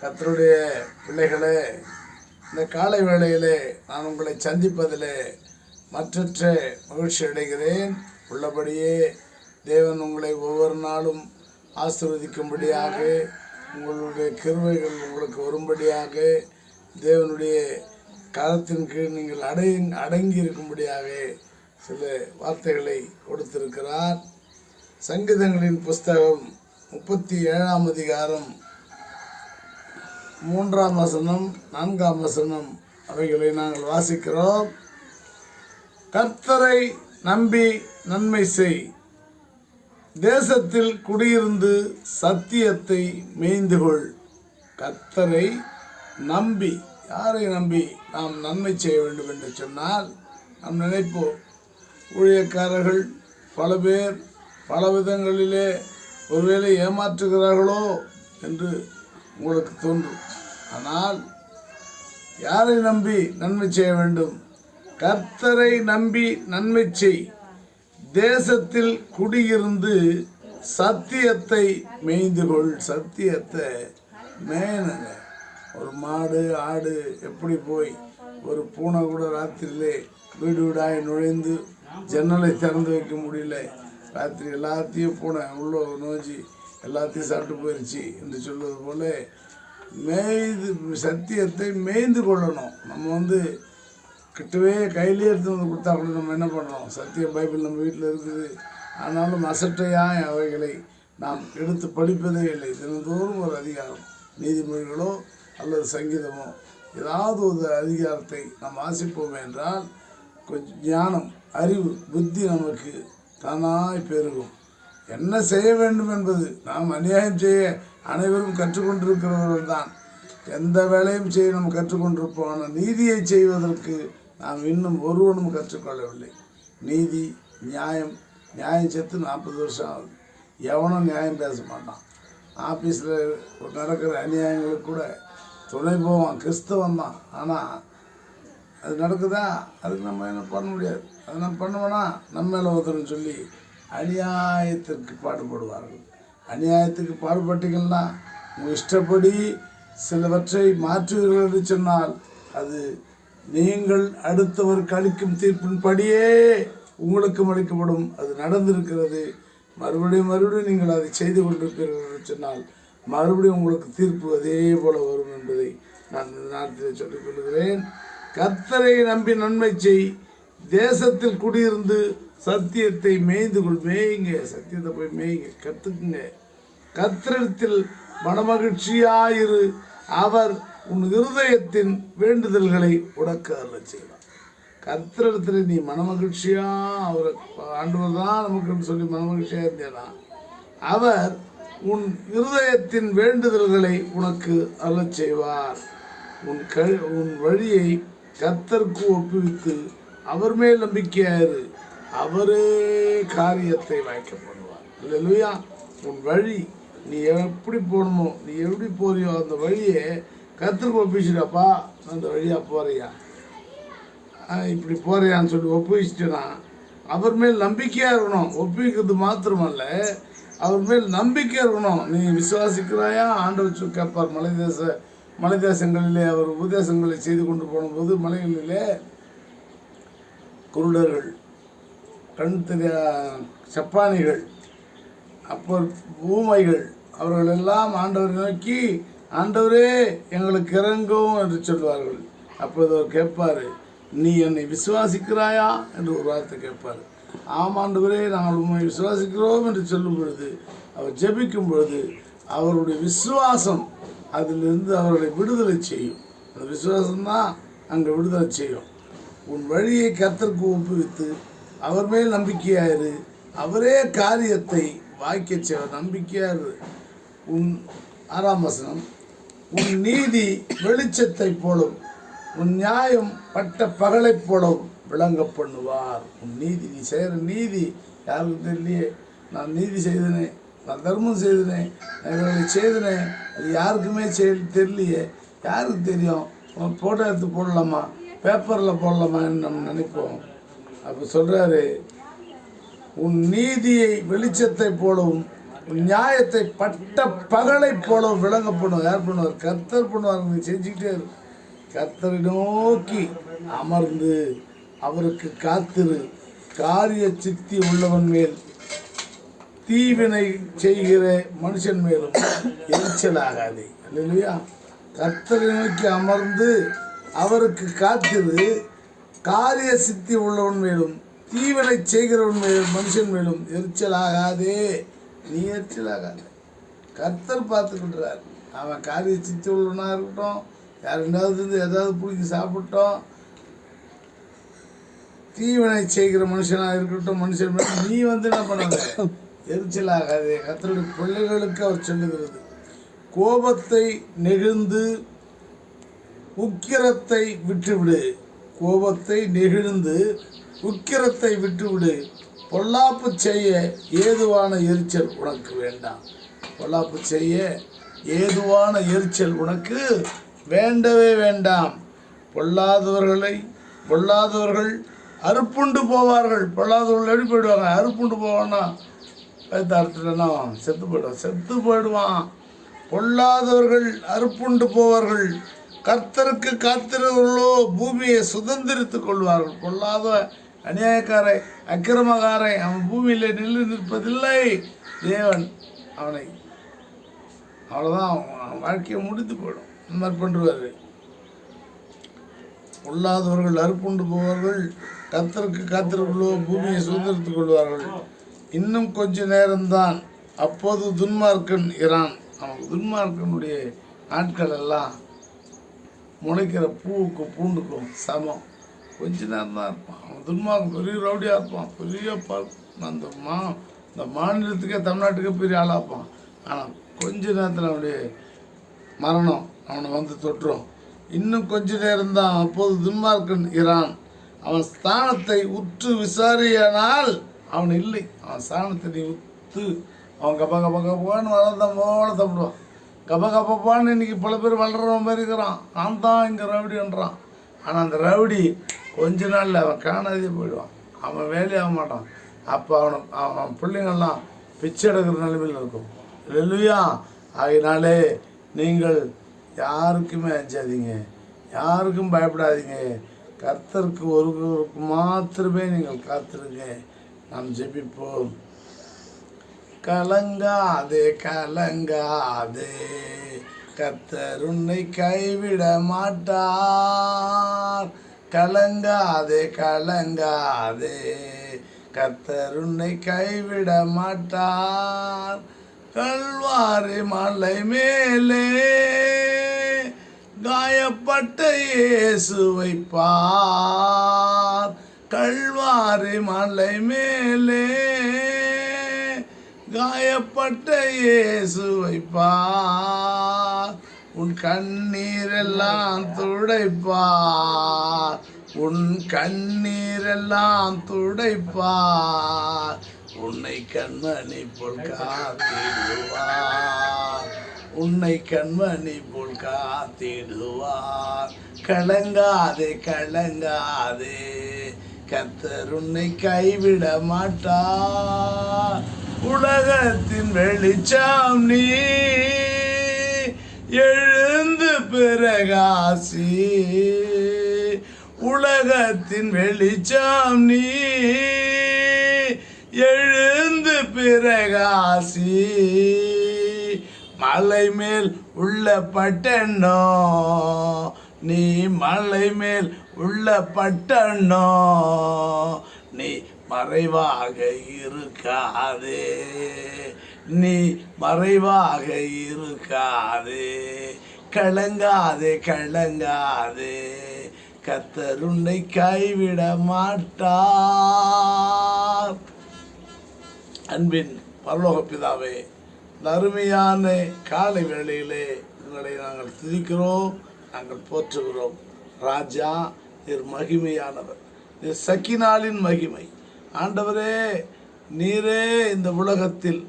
கர்த்தருடைய பிள்ளைகளே, இந்த காலை வேளையிலே நான் உங்களை சந்திப்பதிலே மற்றற்ற மகிழ்ச்சி அடைகிறேன். உள்ளபடியே தேவன் உங்களை ஒவ்வொரு நாளும் ஆசீர்வதிக்கும்படியாக, உங்களுடைய கிருபைகள் உங்களுக்கு வரும்படியாக, தேவனுடைய கரத்தின் கீழ் நீங்கள் அடங்கி இருக்கும்படியாக சில வார்த்தைகளை கொடுத்திருக்கிறார். சங்கீதங்களின் புஸ்தகம் 37ஆம் அதிகாரம் 3ஆம் வசனம் 4ஆம் வசனம் அவைகளை நாங்கள் வாசிக்கிறோம். கர்த்தரை நம்பி நன்மை செய், தேசத்தில் குடியிருந்து சத்தியத்தை மேய்ந்துகொள். கர்த்தரை நம்பி, யாரை நம்பி நாம் நன்மை செய்ய வேண்டும் என்று சொன்னால், நாம் நினைப்போம் ஊழியக்காரர்கள் பல பேர் பல விதங்களிலே ஒருவேளை ஏமாற்றுகிறார்களோ என்று உங்களுக்கு தோன்றும். ஆனால் யாரை நம்பி நன்மை செய்ய வேண்டும்? கர்த்தரை நம்பி நன்மை செய், தேசத்தில் குடியிருந்து சத்தியத்தை மேய்ந்துகொள். சத்தியத்தை மேயணுங்க. ஒரு மாடு ஆடு எப்படி போய், ஒரு பூனை கூட ராத்திரியிலே வீடு வீடாய் நுழைந்து ஜன்னலை திறந்து வைக்க முடியல, ராத்திரி எல்லாத்தையும் பூனை உள்ள நோஞ்சி எல்லாத்தையும் சாப்பிட்டு போயிடுச்சு என்று சொல்வது போல சத்தியத்தை மேய்ந்து கொள்ளணும். நம்ம கிட்டவே கையிலே எடுத்து வந்து கொடுத்தா கூட நம்ம என்ன பண்ணுறோம்? சத்தியம் பைபிள் நம்ம வீட்டில் இருக்குது, ஆனாலும் அசட்டையாக அவைகளை நாம் எடுத்து படிப்பதே இல்லை. தினந்தோறும் ஒரு அதிகாரம், நீதிமொழிகளோ அல்லது சங்கீதமோ ஏதாவது ஒரு அதிகாரத்தை நாம் வாசிப்போம் என்றால் கொஞ்சம் ஞானம், அறிவு, புத்தி நமக்கு தானாய் பெருகும். என்ன செய்ய வேண்டும் என்பது, நாம் அநியாயம் செய்ய அனைவரும் கற்றுக்கொண்டிருக்கிறவர்கள் தான். எந்த வேலையும் செய்ய நம்ம கற்றுக்கொண்டிருப்போம். ஆனால் நீதியை செய்வதற்கு நாம் இன்னும் ஒருவனும் கற்றுக்கொள்ளவில்லை. நீதி, நியாயம் செத்து 40 வருஷம் ஆகுது. எவனும் நியாயம் பேச மாட்டான். ஆஃபீஸில் நடக்கிற அநியாயங்களுக்கு கூட துணை போவான், கிறிஸ்தவன் தான். ஆனால் அது நடக்குதா? அதுக்கு நம்ம என்ன பண்ண முடியாது. அதை நம்ம பண்ணுவோன்னா நம்ம மேலே ஒருத்தர்னு சொல்லி அநியாயத்திற்கு பாடுபடுவார்கள். அநியாயத்துக்கு பாடுபட்டீங்கன்னா உங்கள் இஷ்டப்படி சிலவற்றை மாற்றுவீர்கள் என்று சொன்னால், அது நீங்கள் அடுத்தவருக்கு அளிக்கும் தீர்ப்பின்படியே உங்களுக்கும் அளிக்கப்படும். அது நடந்திருக்கிறது. மறுபடியும் நீங்கள் அதை செய்து கொண்டிருப்பீர்கள் என்று சொன்னால் மறுபடியும் உங்களுக்கு தீர்ப்பு அதே போல வரும் என்பதை நான் இந்த நேரத்தில் சொல்லிக் கொள்கிறேன். கர்த்தரை நம்பி நன்மை செய், தேசத்தில் குடியிருந்து சத்தியத்தை மேய்ந்து கொள். மேய்ங்க, சத்தியத்தை போய் மேய்ங்க, கற்றுக்குங்க. கர்த்தரிடத்தில் மனமகிழ்ச்சியாயிரு, அவர் உன் இருதயத்தின் வேண்டுதல்களை உனக்கு அருளச் செய்வார். கர்த்தரிடத்தில் நீ மனமகிழ்ச்சியாக, அவர் ஆண்டவர் தான் நமக்கு சொல்லி மனமகிழ்ச்சியாக இருந்தேனா, அவர் உன் இருதயத்தின் வேண்டுதல்களை உனக்கு அருளச் செய்வார். உன் வழியை கர்த்தருக்கு ஒப்புவித்து அவர் மேல் நம்பிக்கையாயிரு, அவரே காரியத்தை வாய்க்க பண்ணுவார். அல்லேலூயா. உன் வழி, நீ எப்படி போகணுமோ, நீ எப்படி போறியோ அந்த வழியை கர்த்தருக்கு ஒப்பிச்சுட்டாப்பா. அந்த வழியாக போறியா, இப்படி போறியான்னு சொல்லி ஒப்புவிச்சிட்டேன்னா அவர் மேல் நம்பிக்கையாக இருக்கணும். ஒப்புவிக்கிறது மாத்திரமல்ல, அவர் மேல் நம்பிக்கை இருக்கணும். நீ விசுவாசிக்கிறாயா? ஆண்டவர் கேட்பார். மலை தேசங்களிலே அவர் உபதேசங்களை செய்து கொண்டு போனபோது மலைகளிலே குருடர்கள், கண் தெரிய சப்பானிகள், அப்போ ஊமைகள், அவர்களெல்லாம் ஆண்டவரை நோக்கி, ஆண்டவரே எங்களுக்கு இறங்கும் என்று சொல்வார்கள். அப்போது அவர் கேட்பார், நீ என்னை விசுவாசிக்கிறாயா என்று ஒரு வார்த்தை கேட்பார். ஆமாண்டவரே நாங்கள் உண்மை விசுவாசிக்கிறோம் என்று சொல்லும் பொழுது, அவர் ஜெபிக்கும் பொழுது அவருடைய விசுவாசம் அதிலிருந்து அவர்களை விடுதலை செய்யும். அந்த விசுவாசம்தான் அங்கே விடுதலை செய்யும். உன் வழியை கர்த்தருக்கு ஒப்புவித்து அவர் மேல் நம்பிக்கையாயிரு, அவரே காரியத்தை வாய்க்க செய்வார். நம்பிக்கையாயிரு. 6ஆம் வசனம், உன் நீதி வெளிச்சத்தை போலும், உன் நியாயம் பட்ட பகலை போலவும் விளங்க பண்ணுவார். உன் நீதி, நீ செய்கிற நீதி யாருக்கும் தெரியலையே. நான் நீதி செய்தனே, நான் தர்மம் செய்தனே, நான் செய்தனே, அது யாருக்குமே தெரியலையே. யாருக்கு தெரியும்? ஃபோட்டோ எடுத்து போடலாமா, பேப்பரில் போடலாமான்னு நம்ம நினைப்போம். அப்போ சொல்கிறாரு, உன் நீதியை வெளிச்சத்தை போலவும் நியாயத்தை பட்ட பகலை போல விளங்க பண்ணுவார். யார் பண்ணுவார்? கர்த்தர் பண்ணுவார். நீ செஞ்சுக்கிட்டே இரு. கர்த்தரை நோக்கி அமர்ந்து அவருக்கு காத்திரு. காரிய சித்தி உள்ளவன் மேல் தீவினை செய்கிற மனுஷன் மேலும் எரிச்சலாகாதே. இல்லையா? கர்த்தரை நோக்கி அமர்ந்து அவருக்கு காத்திரு. காரிய சித்தி உள்ளவன் மேலும் தீவினை செய்கிறவன் மேலும் மனுஷன் மேலும் எரிச்சலாகாதே. நீ எரிச்சலாகாதே. கர்த்தர் பார்த்துக்கின்றார். அவன் காரிய சித்தி உள்ளவனாக இருக்கட்டும், யார் ஏதாவது பிடிச்சி சாப்பிட்டோம், தீவினை செய்கிற மனுஷனாக இருக்கட்டும், மனுஷன் மேலும் நீ என்ன பண்ணாத, எரிச்சலாகாதே. கர்த்தருடைய பிள்ளைகளுக்கு அவர் சொல்லுகிறது, கோபத்தை நெகிழ்ந்து உக்கிரத்தை விட்டுவிடு. கோபத்தை நெகிழ்ந்து உக்கிரத்தை விட்டுவிடு. பொல்லாப்பு செய்ய ஏதுவான எரிச்சல் உனக்கு வேண்டாம். பொல்லாப்பு செய்ய ஏதுவான எரிச்சல் உனக்கு வேண்டவே வேண்டாம். பொல்லாதவர்கள் அறுப்புண்டு போவார்கள். பொல்லாதவர்கள் எப்படி போயிடுவாங்க? அறுப்புண்டு போவான்னா அறுத்துட்டனா செத்து போயிடுவான். பொல்லாதவர்கள் அறுப்புண்டு போவார்கள். கர்த்தருக்கு காத்திருவர்களோ பூமியை சுதந்திரித்துக் கொள்வார்கள். பொல்லாத அநியாயக்காரை அக்கிரமக்காரை அவன் பூமியில் நிற்பதில்லை. தேவன் அவனை அவ்வளோதான், வாழ்க்கையை முடித்து போயிடும். இந்த மாதிரி பண்ணுவார். பொல்லாதவர்கள் அறுப்புண்டு போவார்கள். கர்த்தருக்கு காத்திருவர்களோ பூமியை சுதந்திரித்துக் கொள்வார்கள். இன்னும் கொஞ்ச நேரம்தான், அப்போது துன்மார்க்கன் இரான். அவன் துன்மார்க்கனுடைய நாட்கள் எல்லாம் முளைக்கிற பூவுக்கும் பூண்டுக்கும் சமம். கொஞ்ச நேரம் தான் இருப்பான். அவன் துன்மார்க்கன் பெரிய ரவுடியாக இருப்பான். பெரிய இந்த மாநிலத்துக்கே தமிழ்நாட்டுக்கே பெரிய ஆளாப்பான். ஆனால் கொஞ்ச நேரத்தில் அவனுடைய மரணம் அவனை தொட்டுரும். இன்னும் கொஞ்ச நேரம்தான், அப்போது துன்மார்க்கன் இரான். அவன் ஸ்தானத்தை உற்று விசாரியானால் அவன் இல்லை. அவன் ஸ்தானத்தை நீ உத்து அவன் கப்பான்னு வளர்ந்தான் போல தப்பிடுவான். கப்பான்னு இன்னைக்கு பல பேர் வளர்கிற மாதிரி இருக்கிறான். நான் தான் இங்கே ரவுடின்றான். ஆனால் அந்த ரவுடி கொஞ்ச நாளில் அவன் காணாதே போயிடுவான். அவன் வேலையாக மாட்டான். அப்போ அவன் பிள்ளைங்கள்லாம் பிச்சை எடுக்கிற நிலைமையில் இருக்கும். இல்லையா? ஆகினாலே நீங்கள் யாருக்குமே அஞ்சாதீங்க, யாருக்கும் பயப்படாதீங்க. கர்த்தருக்கு ஒருவருக்கு மாத்திரமே நீங்கள் காத்திருங்க. நாம் ஜெபிப்போம். கலங்காதே கலங்காதே, கர்த்தர் உன்னை கைவிட மாட்டார். கலங்காதே கலங்காதே, கர்த்தர் உன்னை கைவிட மாட்டார். கல்வாரி மலை மேலே காயப்பட்ட இயேசுவை பார். கல்வாரி மலை மேலே காயப்பட்ட இயேசுவை பார். உன் கண்ணீரெல்லாம் துடைப்பார். உன் கண்ணீரெல்லாம் துடைப்பார். உன்னை கண்மணி போல் காத்திடுவார். உன்னை கண்மணி போல் காத்திடுவார். கலங்காதே கலங்காதே, கர்த்தர் உன்னை கைவிட மாட்டார். உலகத்தின் வெளிச்சம் நீ, எழுந்து பிரகாசி. உலகத்தின் வெளிச்சம் நீ, எழுந்து பிரகாசி. மலை மேல் உள்ள பட்டணோ, நீ மலை மேல் உள்ள பட்டணோ, நீ மறைவாக இருக்காதே. நீ மறைவாக இருக்காதே. கலங்காதே கலங்காதே, கர்த்தர் உன்னை கைவிட மாட்டார். அன்பின் பரலோக பிதாவே, இந்த அருமையான காலை வேளையிலே உங்களை நாங்கள் துதிக்கிறோம், நாங்கள் போற்றுகிறோம். ராஜா, நீர் மகிமையானவர், நீர் சக்கினாலின் மகிமை. ஆண்டவரே, நீரே இந்த உலகத்தில்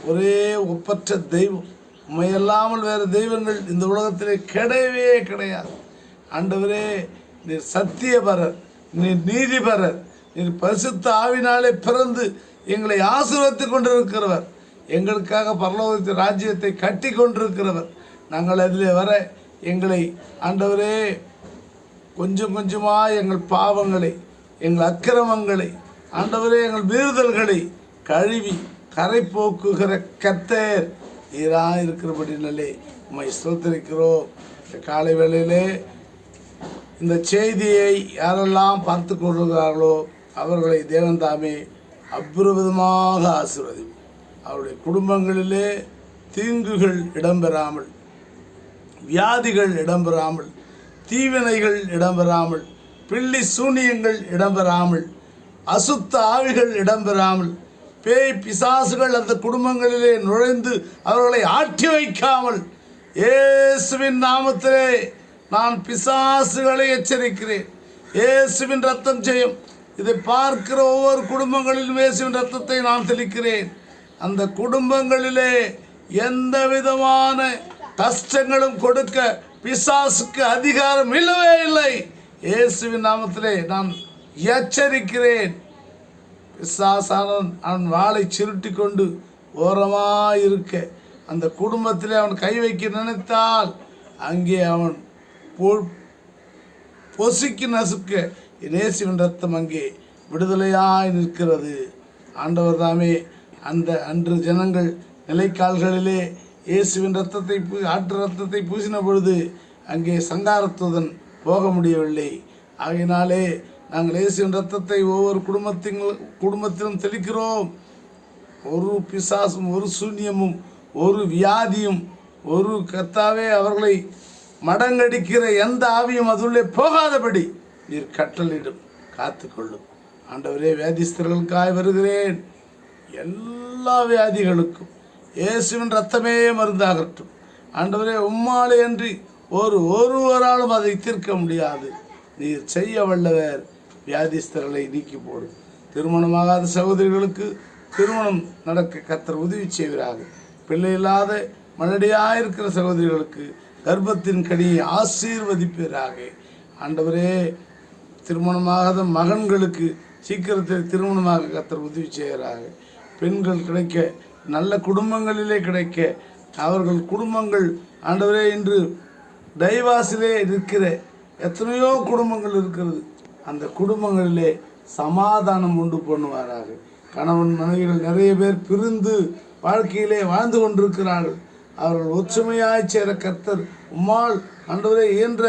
ஒரே ஒப்பற்ற தெய்வம். உண்மையல்லாமல் வேறு தெய்வங்கள் இந்த உலகத்திலே கிடையவே கிடையாது. ஆண்டவரே, நீர் சத்தியபரர், நீர் நீதிபரர், நீர் பரிசுத்த ஆவினாலே பிறந்து எங்களை ஆசீர்வதித்துக் கொண்டிருக்கிறவர். எங்களுக்காக பரலோகத்தின் ராஜ்யத்தை கட்டி கொண்டிருக்கிறவர். நாங்கள் அதில் வர எங்களை ஆண்டவரே கொஞ்சம் கொஞ்சமாக எங்கள் பாவங்களை, எங்கள் அக்கிரமங்களை, ஆண்டவரே எங்கள் மீறுதல்களை கழுவி கரை போக்குகிற கர்த்தர் நீராக இருக்கிறபடினாலே உம்மை ஸ்தோத்திரிக்கிறோம். காலை வேளையிலே இந்த செய்தியை யாரெல்லாம் பார்த்து கொள்கிறார்களோ அவர்களை தேவன் தாமே அற்புதமாக ஆசீர்வதிப்பார். அவருடைய குடும்பங்களிலே தீங்குகள் இடம்பெறாமல், வியாதிகள் இடம்பெறாமல், தீவினைகள் இடம்பெறாமல், பில்லி சூனியங்கள் இடம்பெறாமல், அசுத்த ஆவிகள் இடம்பெறாமல், பேய் பிசாசுகள் அந்த குடும்பங்களிலே நுழைந்து அவர்களை ஆட்டி வைக்காமல் இயேசுவின் நாமத்திலே நான் பிசாசுகளை எச்சரிக்கிறேன். இயேசுவின் ரத்தம் ஜெயம். இதை பார்க்கிற ஒவ்வொரு குடும்பங்களிலும் இயேசுவின் ரத்தத்தை நான் தெளிக்கிறேன். அந்த குடும்பங்களிலே எந்த விதமான கஷ்டங்களும் கொடுக்க பிசாசுக்கு அதிகாரம் இல்லவே இல்லை. இயேசுவின் நாமத்திலே நான் எச்சரிக்கிறேன். பிசாசானவன் அவன் வாளை சுருட்டி கொண்டு ஓரமாயிருக்க அந்த குடும்பத்திலே அவன் கை வைக்க நினைத்தால் அங்கே அவன் பொசுக்கி நசுக்க இயேசுவின் ரத்தம் அங்கே விடுதலையாய் நிற்கிறது. ஆண்டவர் தாமே அந்த அன்று ஜனங்கள் நிலைக்கால்களிலே இயேசுவின் ரத்தத்தை ஆற்று ரத்தத்தை பூசின பொழுது அங்கே சங்காரத்துடன் போக முடியவில்லை. ஆகையினாலே நாங்கள் இயேசுவின் ரத்தத்தை ஒவ்வொரு குடும்பத்திலும் தெளிக்கிறோம். ஒரு பிசாசும், ஒரு சூன்யமும், ஒரு வியாதியும், ஒரு கர்த்தாவே அவர்களை மடங்கடிக்கிற எந்த ஆவியும் அதுள்ளே போகாதபடி நீர் கட்டளையிடும், காத்துக்கொள்ளும். ஆண்டவரே, வியாதிஸ்தர்களுக்காய் வருகிறேன். எல்லா வியாதிகளுக்கும் இயேசுவின் ரத்தமே மருந்தாகட்டும். ஆண்டவரே, உம்மாலே அன்றி ஒருவராலும் அதை தீர்க்க முடியாது. நீர் செய்ய வல்லவர். வியாதிஸ்தர்களை நீக்கி போடும். திருமணமாகாத சகோதரிகளுக்கு திருமணம் நடக்க கர்த்தர் உதவி செய்வீராக. பிள்ளை இல்லாத மலடியாயிருக்கிற சகோதரிகளுக்கு கர்ப்பத்தின் கனியை ஆசீர்வதிப்பீராக. ஆண்டவரே, திருமணமாகாத மகன்களுக்கு சீக்கிரத்தில் திருமணமாக கர்த்தர் உதவி செய்கிறாங்க. பெண்கள் கிடைக்க, நல்ல குடும்பங்களிலே கிடைக்க, அவர்கள் குடும்பங்கள் ஆண்டவரே இன்று டைவாஸிலே இருக்கிற எத்தனையோ குடும்பங்கள் இருக்கிறது. அந்த குடும்பங்களிலே சமாதானம் உண்டு பண்ணுவாராக. கணவன் மனைவிகள் நிறைய பேர் பிரிந்து வாழ்க்கையிலே வாழ்ந்து கொண்டிருக்கிறார்கள். அவர்கள் ஒற்றுமையாய் சேர கர்த்தர் உம்மால் ஆண்டவரே இயன்ற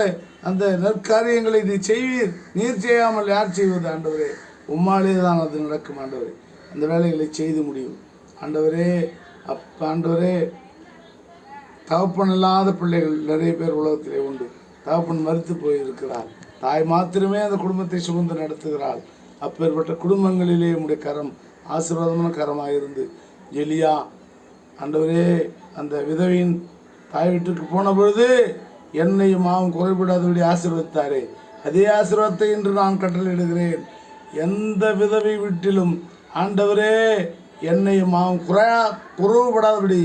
அந்த நற்காரியங்களை நீ செய்வீர். நீர் செய்யாமல் யார் செய்வது? ஆண்டவரே, உம்மாலே தான் அது நடக்கும். ஆண்டவரே, அந்த வேலைகளை செய்து முடியும். ஆண்டவரே, ஆண்டவரே, தகப்பன் இல்லாத பிள்ளைகள் நிறைய பேர் உலகத்திலே உண்டு. தகப்பன் மரித்து போயிருக்கிறார். தாய் மாத்திரமே அந்த குடும்பத்தை சுமந்து நடத்துகிறாள். அப்பேற்பட்ட குடும்பங்களிலே உம்முடைய கரம் ஆசீர்வாதமான கரமாக இருந்து எலியா ஆண்டவரே அந்த விதவையின் தாய் வீட்டுக்கு போன பொழுது என்னையும் மாவும் குறைபடாதபடி ஆசீர்வதித்தாரே, அதே ஆசீர்வாதத்தை இன்று நான் கட்டளையிடுகிறேன். எந்த விதவை வீட்டிலும் ஆண்டவரே என்னையும் மாவும் குறைவுபடாதபடி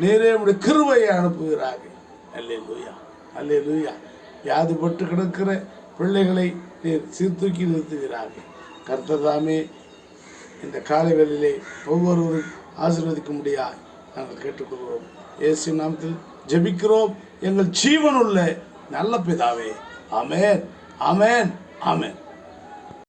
நேரே உடைய கிருபையை அனுப்புகிறார்கள். அல்லேலூயா, அல்லேலூயா. வியாதிப்பட்டு கிடக்கிற பிள்ளைகளை நீர் சீர்தூக்கி நிறுத்துகிறார்கள். கர்த்தர் தாமே இந்த காலை வேளையிலே ஒவ்வொருவரும் ஆசீர்வதிக்க முடியாது நாங்கள் கேட்டுக்கொள்கிறோம். இயேசு நாமத்தில் ஜெபிக்கிறோம் எங்கள் ஜீவனுள்ள நல்ல பிதாவே. ஆமென், ஆமென், ஆமென்.